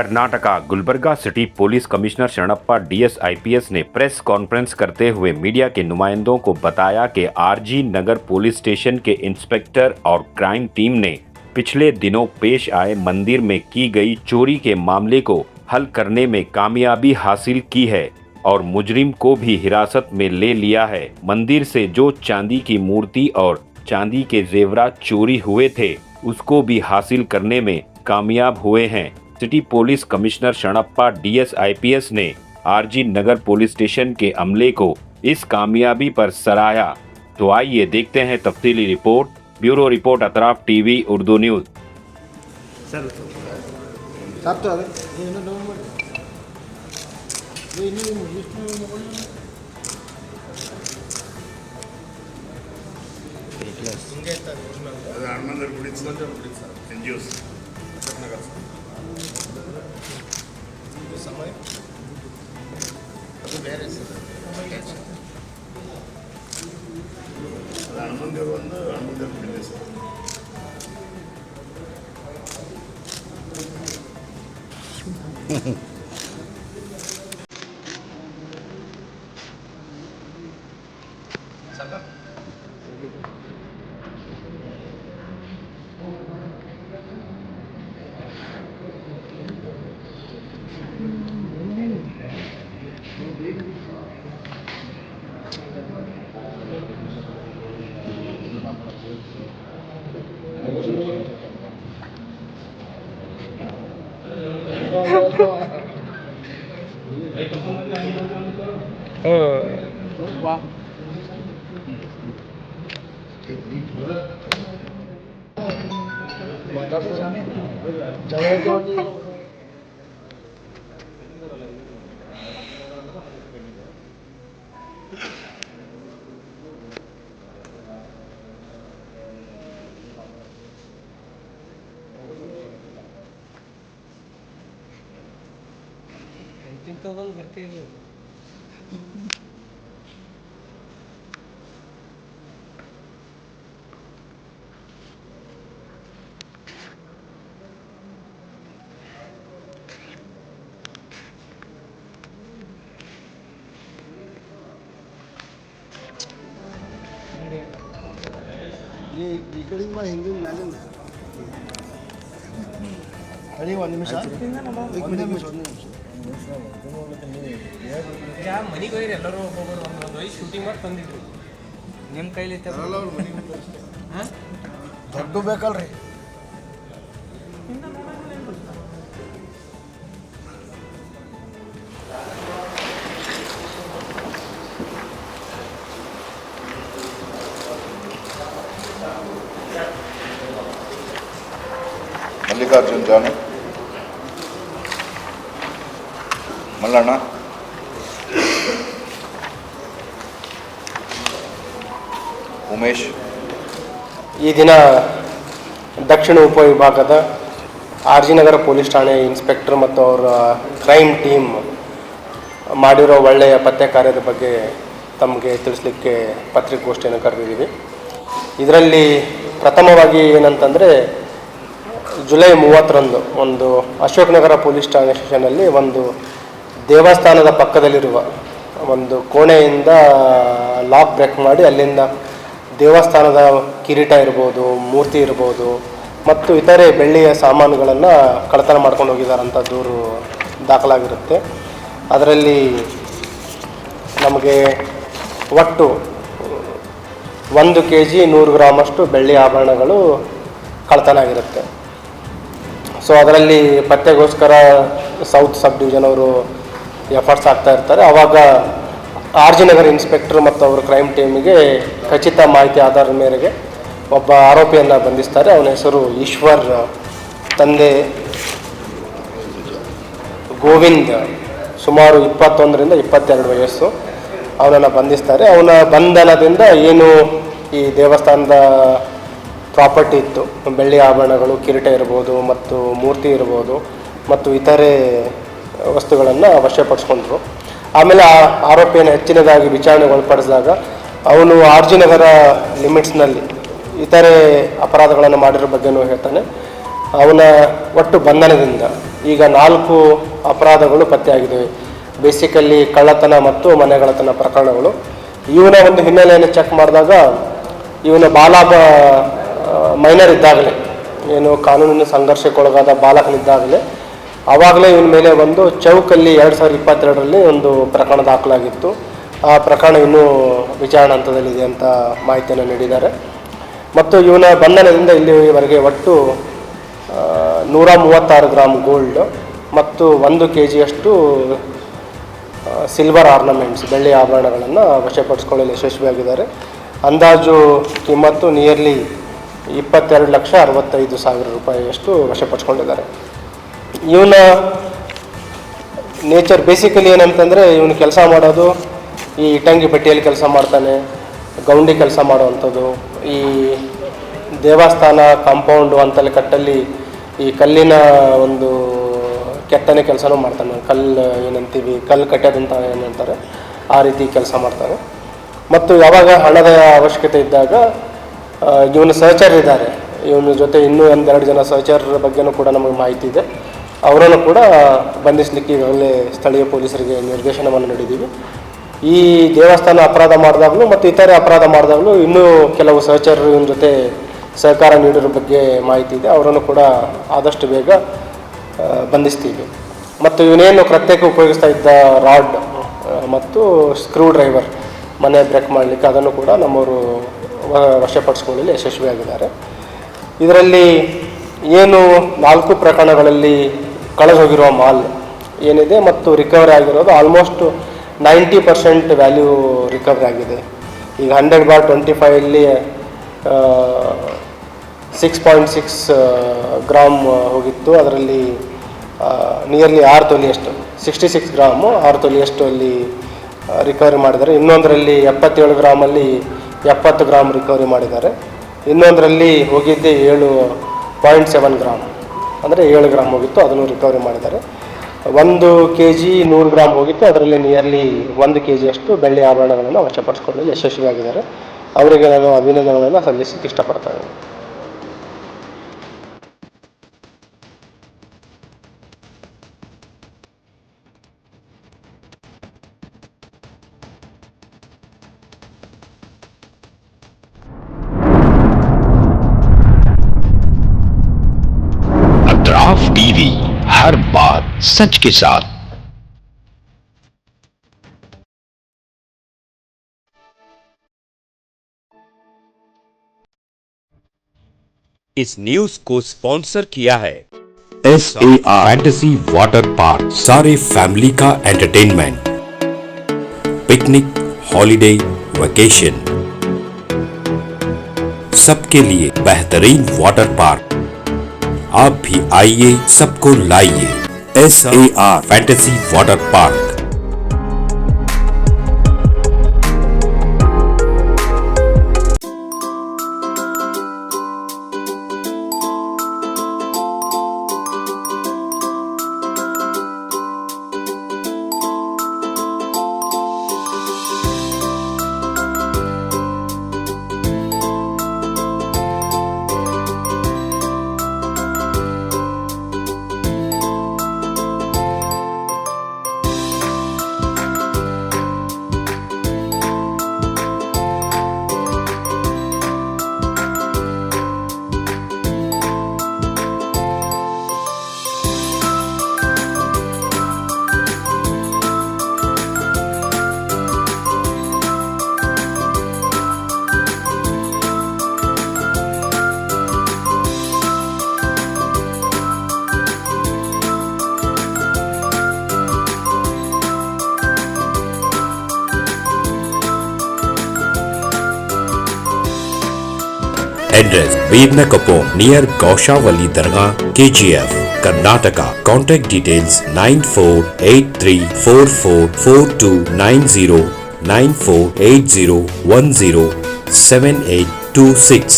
Karnataka Gulbarga city police commissioner Sharanappa DS IPS ने press conference करते हुए मीडिया के नुमाइंदों को बताया कि आरजी नगर पुलिस स्टेशन के इंस्पेक्टर और क्राइम टीम ने पिछले दिनों पेश आए मंदिर में की गई चोरी के मामले को हल करने में कामयाबी हासिल की है और मुजरिम को भी हिरासत में ले लिया है। मंदिर से जो चांदी की मूर्ति और चांदी के जेवरात चोरी हुए थे उसको भी हासिल करने में कामयाब हुए हैं। City police commissioner Sharanappa DS IPS ने आरजी नगर पुलिस स्टेशन के अमले को इस कामयाबी पर सराहा। तो आइए देखते हैं तफसीली report. Bureau report Atraf TV Urdu news. समय ಅದು ಬೇರೆ ಸರ್ ಹನುಮಂದಿರ ಒಂದು ಹನುಮಂದಿರ ಬಿಲ್ಲೆ ಸರ್ ಬರ್ತೀವಿ ಈ ಕಡೆ ಹಿಂಗೆ ಮೇಲೆ ಅಡಿ ಒಂದು ನಿಮಿಷ ಮನೆಗೆ ಹೋಗಿರಿ ಎಲ್ಲರೂ ಒಬ್ಬೊಬ್ಬರು ಒಂದು ವಯಸ್ಸು ಶೂಟಿಂಗ್ ಮಾಡಿ ತಂದಿದ್ರಿ ನಿಮ್ಮ ಕೈಲಿ ದೊಡ್ಡ ಬೇಕಲ್ರಿ मल्लिकार्जुन जानु मल्लಣ್ಣ ಉಮೇಶ್ ಈ ದಿನ ದಕ್ಷಿಣ ಉಪವಿಭಾಗದ ಆರ್ಜಿ ನಗರ ಪೊಲೀಸ್ ಠಾಣೆ ಇನ್ಸ್ಪೆಕ್ಟರ್ ಮತ್ತು ಅವರ ಕ್ರೈಮ್ ಟೀಮ್ ಮಾಡಿರೋ ಒಳ್ಳೆಯ ಪತ್ತೆ ಕಾರ್ಯದ ಬಗ್ಗೆ ತಮಗೆ ತಿಳಿಸ್ಲಿಕ್ಕೆ ಪತ್ರಿಕಾಗೋಷ್ಠಿಯನ್ನು ಕರೆದಿದ್ದೀವಿ. ಇದರಲ್ಲಿ ಪ್ರಥಮವಾಗಿ ಏನಂತಂದರೆ ಜುಲೈ 30ರಂದು ಒಂದು ಅಶೋಕ್ ನಗರ ಪೊಲೀಸ್ ಠಾಣೆ ಸ್ಟೇಷನಲ್ಲಿ ಒಂದು ದೇವಸ್ಥಾನದ ಪಕ್ಕದಲ್ಲಿರುವ ಒಂದು ಕೋಣೆಯಿಂದ ಲಾಕ್ ಬ್ರೇಕ್ ಮಾಡಿ ಅಲ್ಲಿಂದ ದೇವಸ್ಥಾನದ ಕಿರೀಟ ಇರ್ಬೋದು, ಮೂರ್ತಿ ಇರ್ಬೋದು ಮತ್ತು ಇತರೆ ಬೆಳ್ಳಿಯ ಸಾಮಾನುಗಳನ್ನು ಕಳ್ಳತನ ಮಾಡ್ಕೊಂಡು ಹೋಗಿದ್ದಾರಂಥ ದೂರು ದಾಖಲಾಗಿರುತ್ತೆ. ಅದರಲ್ಲಿ ನಮಗೆ ಒಟ್ಟು 1 kg 100 ಗ್ರಾಮಷ್ಟು ಬೆಳ್ಳಿ ಆಭರಣಗಳು ಕಳ್ಳತನ ಆಗಿರುತ್ತೆ. ಸೊ ಅದರಲ್ಲಿ ಪತ್ತೆಗೋಸ್ಕರ ಸೌತ್ ಸಬ್ ಡಿವಿಷನ್ ಅವರು ಎಫರ್ಟ್ಸ್ ಆಗ್ತಾ ಇರ್ತಾರೆ. ಆವಾಗ ಆರ್ಜಿ ನಗರ ಇನ್ಸ್ಪೆಕ್ಟರ್ ಮತ್ತು ಅವರ ಕ್ರೈಮ್ ಟೀಮಿಗೆ ಖಚಿತ ಮಾಹಿತಿ ಆಧಾರದ ಮೇರೆಗೆ ಒಬ್ಬ ಆರೋಪಿಯನ್ನು ಬಂಧಿಸ್ತಾರೆ. ಅವನ ಹೆಸರು ಈಶ್ವರ್, ತಂದೆ ಗೋವಿಂದ್, ಸುಮಾರು 21ರಿಂದ 22 ವಯಸ್ಸು. ಅವನನ್ನು ಬಂಧಿಸ್ತಾರೆ. ಅವನ ಬಂಧನದಿಂದ ಏನು ಈ ದೇವಸ್ಥಾನದ ಪ್ರಾಪರ್ಟಿ ಇತ್ತು, ಬೆಳ್ಳಿ ಆಭರಣಗಳು, ಕಿರೀಟ ಇರ್ಬೋದು ಮತ್ತು ಮೂರ್ತಿ ಇರ್ಬೋದು ಮತ್ತು ಇತರೆ ವಸ್ತುಗಳನ್ನು ವಶಪಡಿಸ್ಕೊಂಡ್ರು. ಆಮೇಲೆ ಆ ಆರೋಪಿಯನ್ನು ಹೆಚ್ಚಿನದಾಗಿ ವಿಚಾರಣೆಗೆ ಒಳಪಡಿಸಿದಾಗ ಅವನು ಆರ್ಜಿ ನಗರ ಲಿಮಿಟ್ಸ್ನಲ್ಲಿ ಇತರೆ ಅಪರಾಧಗಳನ್ನು ಮಾಡಿರೋ ಬಗ್ಗೆನೂ ಹೇಳ್ತಾನೆ. ಅವನ ಒಟ್ಟು ಬಂಧನದಿಂದ ಈಗ 4 ಅಪರಾಧಗಳು ಪತ್ತೆಯಾಗಿದ್ದಾವೆ. ಬೇಸಿಕಲಿ ಕಳ್ಳತನ ಮತ್ತು ಮನೆಗಳ್ಳತನ ಪ್ರಕರಣಗಳು. ಇವನ ಒಂದು ಹಿನ್ನೆಲೆಯನ್ನು ಚೆಕ್ ಮಾಡಿದಾಗ ಇವನ ಮೈನರ್ ಇದ್ದಾಗಲೇ, ಏನು ಕಾನೂನಿನ ಸಂಘರ್ಷಕ್ಕೊಳಗಾದ ಬಾಲಕನಿದ್ದಾಗಲೇ ಆವಾಗಲೇ ಇವನ ಮೇಲೆ ಒಂದು ಚೌಕಲ್ಲಿ 2022ರಲ್ಲಿ ಒಂದು ಪ್ರಕರಣ ದಾಖಲಾಗಿತ್ತು. ಆ ಪ್ರಕರಣ ಇನ್ನೂ ವಿಚಾರಣಾ ಹಂತದಲ್ಲಿದೆ ಅಂತ ಮಾಹಿತಿಯನ್ನು ನೀಡಿದ್ದಾರೆ. ಮತ್ತು ಇವನ ಬಂಧನದಿಂದ ಇಲ್ಲಿವರೆಗೆ ಒಟ್ಟು 136 ಗ್ರಾಮ್ ಗೋಲ್ಡ್ ಮತ್ತು 1 kgಯಷ್ಟು ಸಿಲ್ವರ್ ಆರ್ನಮೆಂಟ್ಸ್, ಬೆಳ್ಳಿ ಆಭರಣಗಳನ್ನು ವಶಪಡಿಸಿಕೊಳ್ಳಲು ಯಶಸ್ವಿಯಾಗಿದ್ದಾರೆ. ಅಂದಾಜು ಕಿಮ್ಮತ್ತು ನಿಯರ್ಲಿ 22,65,000 ರೂಪಾಯಿಯಷ್ಟು ವಶಪಡಿಸ್ಕೊಂಡಿದ್ದಾರೆ. ಇವನ ನೇಚರ್ ಬೇಸಿಕಲಿ ಏನಂತಂದರೆ, ಇವನು ಕೆಲಸ ಮಾಡೋದು ಈ ಇಟ್ಟಂಗಿ ಪಟ್ಟಿಯಲ್ಲಿ ಕೆಲಸ ಮಾಡ್ತಾನೆ, ಗೌಂಡಿ ಕೆಲಸ ಮಾಡುವಂಥದ್ದು, ಈ ದೇವಸ್ಥಾನ ಕಾಂಪೌಂಡು ಅಂತಲ್ಲಿ ಕಟ್ಟಲ್ಲಿ ಈ ಕಲ್ಲಿನ ಒಂದು ಕೆತ್ತನೆ ಕೆಲಸನೂ ಮಾಡ್ತಾನೆ. ಏನಂತೀವಿ ಕಲ್ಲು ಕಟ್ಟೋದಂತ ಏನಂತಾರೆ, ಆ ರೀತಿ ಕೆಲಸ ಮಾಡ್ತಾನೆ. ಮತ್ತು ಯಾವಾಗ ಹಣದ ಅವಶ್ಯಕತೆ ಇದ್ದಾಗ ಇವನ ಸಹಚರ್ ಇದ್ದಾರೆ, ಇವನ ಜೊತೆ ಇನ್ನೂ 2 ಜನ ಸಹಚರರ ಬಗ್ಗೆನೂ ಕೂಡ ನಮಗೆ ಮಾಹಿತಿ ಇದೆ. ಅವರನ್ನು ಕೂಡ ಬಂಧಿಸಲಿಕ್ಕೆ ಈಗಾಗಲೇ ಸ್ಥಳೀಯ ಪೊಲೀಸರಿಗೆ ನಿರ್ದೇಶನವನ್ನು ನೀಡಿದ್ದೀವಿ. ಈ ದೇವಸ್ಥಾನ ಅಪರಾಧ ಮಾಡಿದಾಗಲೂ ಮತ್ತು ಇತರೆ ಅಪರಾಧ ಮಾಡಿದಾಗಲೂ ಇನ್ನೂ ಕೆಲವು ಸಹಚರರು ಇವನ ಜೊತೆ ಸಹಕಾರ ನೀಡಿರೋ ಬಗ್ಗೆ ಮಾಹಿತಿ ಇದೆ. ಅವರನ್ನು ಕೂಡ ಆದಷ್ಟು ಬೇಗ ಬಂಧಿಸ್ತೀವಿ. ಮತ್ತು ಇವನೇನು ಕೃತ್ಯಕ್ಕೆ ಉಪಯೋಗಿಸ್ತಾ ಇದ್ದ ರಾಡ್ ಮತ್ತು ಸ್ಕ್ರೂ ಡ್ರೈವರ್ ಮನೆ ಬ್ರೇಕ್ ಮಾಡಲಿಕ್ಕೆ, ಅದನ್ನು ಕೂಡ ನಮ್ಮವರು ವಶಪಡಿಸ್ಕೊಳ್ಳಲು ಯಶಸ್ವಿಯಾಗಿದ್ದಾರೆ. ಇದರಲ್ಲಿ ಏನು 4 ಪ್ರಕರಣಗಳಲ್ಲಿ ಕಳೆದು ಹೋಗಿರುವ ಮಾಲ್ ಏನಿದೆ ಮತ್ತು ರಿಕವರಿ ಆಗಿರೋದು ಆಲ್ಮೋಸ್ಟ್ 90% ವ್ಯಾಲ್ಯೂ ರಿಕವರಿ ಆಗಿದೆ. ಈಗ 100/25 6.6 ಗ್ರಾಮ್ ಹೋಗಿತ್ತು. ಅದರಲ್ಲಿ ನಿಯರ್ಲಿ 6 ತೊಲೆಯಷ್ಟು 66 ಗ್ರಾಮು 6 ತೊಲೆಯಷ್ಟು ಅಲ್ಲಿ ರಿಕವರಿ ಮಾಡಿದ್ದಾರೆ. ಇನ್ನೊಂದರಲ್ಲಿ 77 ಗ್ರಾಮಲ್ಲಿ 70 ಗ್ರಾಮ್ ರಿಕವರಿ ಮಾಡಿದ್ದಾರೆ. ಇನ್ನೊಂದರಲ್ಲಿ ಹೋಗಿದ್ದೆ 7.7 ಗ್ರಾಮ್, ಅಂದರೆ 7 ಗ್ರಾಮ್ ಹೋಗಿತ್ತು, ಅದನ್ನು ರಿಕವರಿ ಮಾಡಿದ್ದಾರೆ. 1 kg 100 ಗ್ರಾಮ್ ಹೋಗಿತ್ತು, ಅದರಲ್ಲಿ ನಿಯರ್ಲಿ 1 kgಯಷ್ಟು ಬೆಳ್ಳಿ ಆಭರಣಗಳನ್ನು ವಶಪಡಿಸಿಕೊಳ್ಳಲು ಯಶಸ್ವಿಯಾಗಿದ್ದಾರೆ. ಅವರಿಗೆ ನಾನು ಅಭಿನಂದನೆಗಳನ್ನು ಸಲ್ಲಿಸಲಿಕ್ಕೆ ಇಷ್ಟಪಡ್ತೇನೆ. अतराफ टीवी, हर बात सच के साथ। इस न्यूज को स्पॉन्सर किया है SAR फैंटेसी वाटर पार्क। सारे फैमिली का एंटरटेनमेंट, पिकनिक, हॉलिडे, वेकेशन, सबके लिए बेहतरीन वाटर पार्क। आप भी आइए, सबको लाइए। SAR fantasy water park. Address Birnakapom near Gaushavali Dargah, KGF, Karnataka. Contact details 9483444290 9480107826.